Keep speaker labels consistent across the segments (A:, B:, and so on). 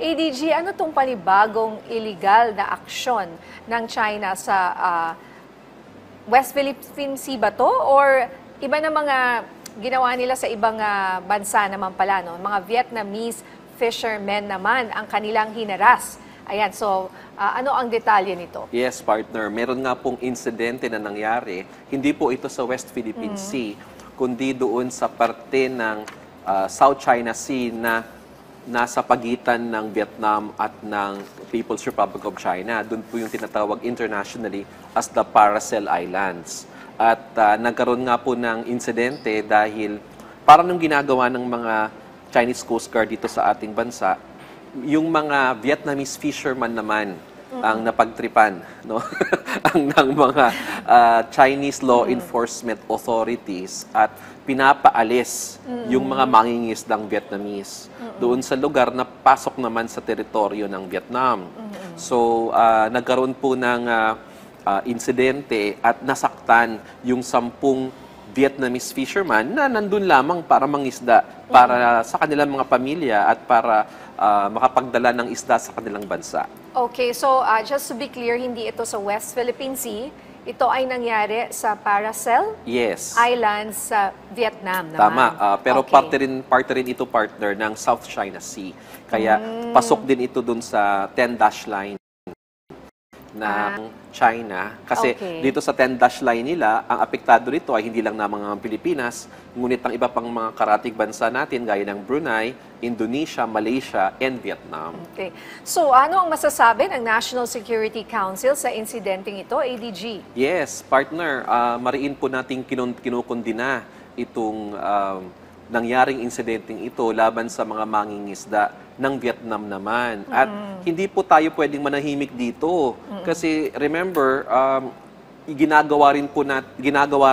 A: ADG, ano tong panibagong illegal na aksyon ng China sa West Philippine Sea ba to? Or iba na mga ginawa nila sa ibang bansa naman pala, no? Mga Vietnamese fishermen naman ang kanilang hinaras. Ayan, so ano ang detalye nito?
B: Yes, partner. Meron nga pong insidente na nangyari. Hindi po ito sa West Philippine Sea, kundi doon sa parte ng South China Sea na nasa pagitan ng Vietnam at ng People's Republic of China. Doon po yung tinatawag internationally as the Paracel Islands. At nagkaroon nga po ng insidente dahil parang nung ginagawa ng mga Chinese Coast Guard dito sa ating bansa, yung mga Vietnamese fishermen naman ang napagtripan, no? ang ng mga Chinese law enforcement authorities at pinapaalis yung mga mangingisdang Vietnamese doon sa lugar na pasok naman sa teritoryo ng Vietnam. So, nagkaroon po ng insidente at nasaktan yung 10 Vietnamese fisherman na nandun lamang para mangisda para sa kanilang mga pamilya at para makapagdala ng isda sa kanilang bansa.
A: Okay, so just to be clear, hindi ito sa West Philippine Sea. Ito ay nangyari sa Paracel
B: Yes.
A: Islands sa Vietnam naman.
B: Tama, pero
A: Okay.
B: parte rin ito, partner, ng South China Sea. Kaya pasok din ito dun sa 10-dash line ng China. Kasi
A: Okay.
B: dito sa 10-dash line nila, ang apektado nito ay hindi lang na mga Pilipinas, ngunit ang iba pang mga karatig bansa natin gaya ng Brunei, Indonesia, Malaysia, and Vietnam.
A: Okay. So ano ang masasabi ng National Security Council sa insidenteng ito, ADG?
B: Yes, partner, mariin po nating kinukundina itong nangyaring insidenteng ito laban sa mga mangingisda ng Vietnam naman. At hindi po tayo pwedeng manahimik dito. Kasi remember, ginagawa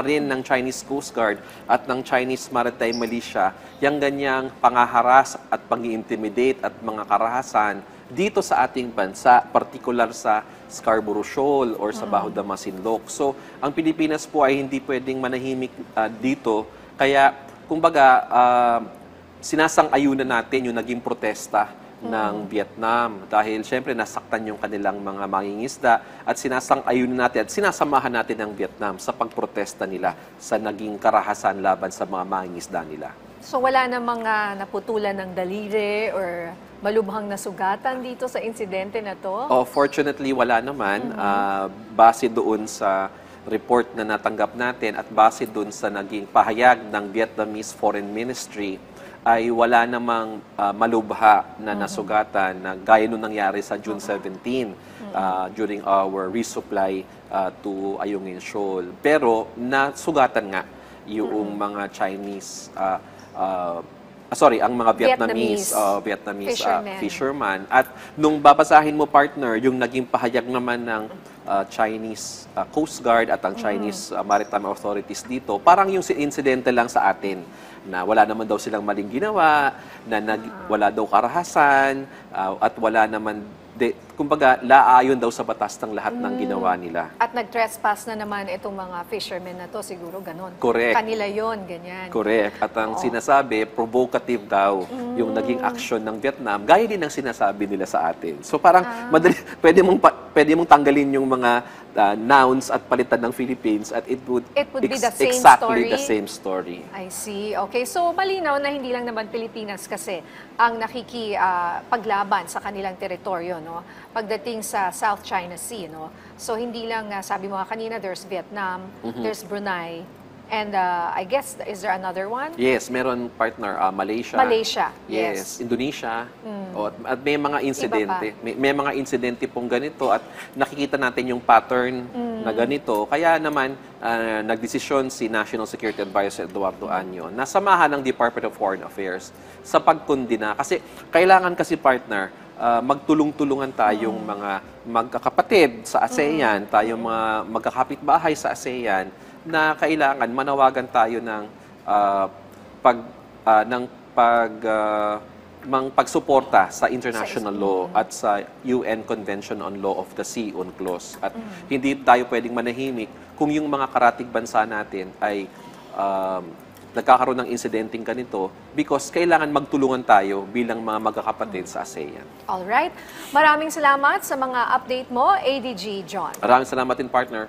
B: rin ng Chinese Coast Guard at ng Chinese Maritime Militia yung ganyang pangaharas at pang-intimidate at mga karahasan dito sa ating bansa, particular sa Scarborough Shoal or sa Baho de Masinloc. So, ang Pilipinas po ay hindi pwedeng manahimik dito. Kaya, kumbaga, sinasang-ayunan natin yung naging protesta ng Vietnam dahil syempre nasaktan yung kanilang mga mangingisda at sinasang-ayunan natin at sinasamahan natin ang Vietnam sa pagprotesta nila sa naging karahasan laban sa mga mangingisda nila.
A: So wala na mga naputulan ng daliri or malubhang nasugatan dito sa insidente na to?
B: Oh, fortunately, wala naman. Base doon sa report na natanggap natin at base doon sa naging pahayag ng Vietnamese Foreign Ministry, ay wala namang malubha na nasugatan na gaya nung nangyari sa June 17 during our resupply to Ayungin Shoal. Pero nasugatan nga yung mga Chinese, ang mga Vietnamese fisherman. At nung babasahin mo, partner, yung naging pahayag naman ng Chinese Coast Guard at ang Chinese Maritime Authorities dito, parang yung insidente lang sa atin na wala naman daw silang maling ginawa, na wala daw karahasan, at wala naman, kumbaga, laayon daw sa batas ng lahat ng ginawa nila.
A: At nag-trespass na naman itong mga fishermen na to, siguro ganon.
B: Correct.
A: Kanila yon, ganyan.
B: Correct. At ang sinasabi, provocative daw yung naging aksyon ng Vietnam, gaya din ang sinasabi nila sa atin. So parang madali, pwede mong tanggalin yung mga nouns at palitan ng Philippines at it would
A: be the same
B: exactly
A: story?
B: the same story.
A: I see. Okay. So, malinaw na hindi lang naman Pilipinas kasi ang paglaban sa kanilang teritoryo, no? Pagdating sa South China Sea, no? So, hindi lang, sabi mo kanina, there's Vietnam, there's Brunei, and I guess, is there another one?
B: Yes, meron, partner, Malaysia.
A: Malaysia, yes.
B: Indonesia. At may mga insidente. May mga insidente pong ganito at nakikita natin yung pattern na ganito. Kaya naman, nagdesisyon si National Security Advisor Eduardo Año na samahan ng Department of Foreign Affairs sa pagkundina. Kasi kailangan kasi, partner, magtulong-tulungan tayong mga magkakapatid sa ASEAN, tayong mga magkakapitbahay sa ASEAN, na kailangan manawagan tayo ng pagsuporta sa international law at sa UN Convention on Law of the Sea, UNCLOS. At hindi tayo pwedeng manahimik kung yung mga karatig bansa natin ay nagkakaroon ng insidenteng ganito because kailangan magtulungan tayo bilang mga magkakapatid sa ASEAN.
A: Alright. Maraming salamat sa mga update mo, ADG John.
B: Maraming salamat din, partner.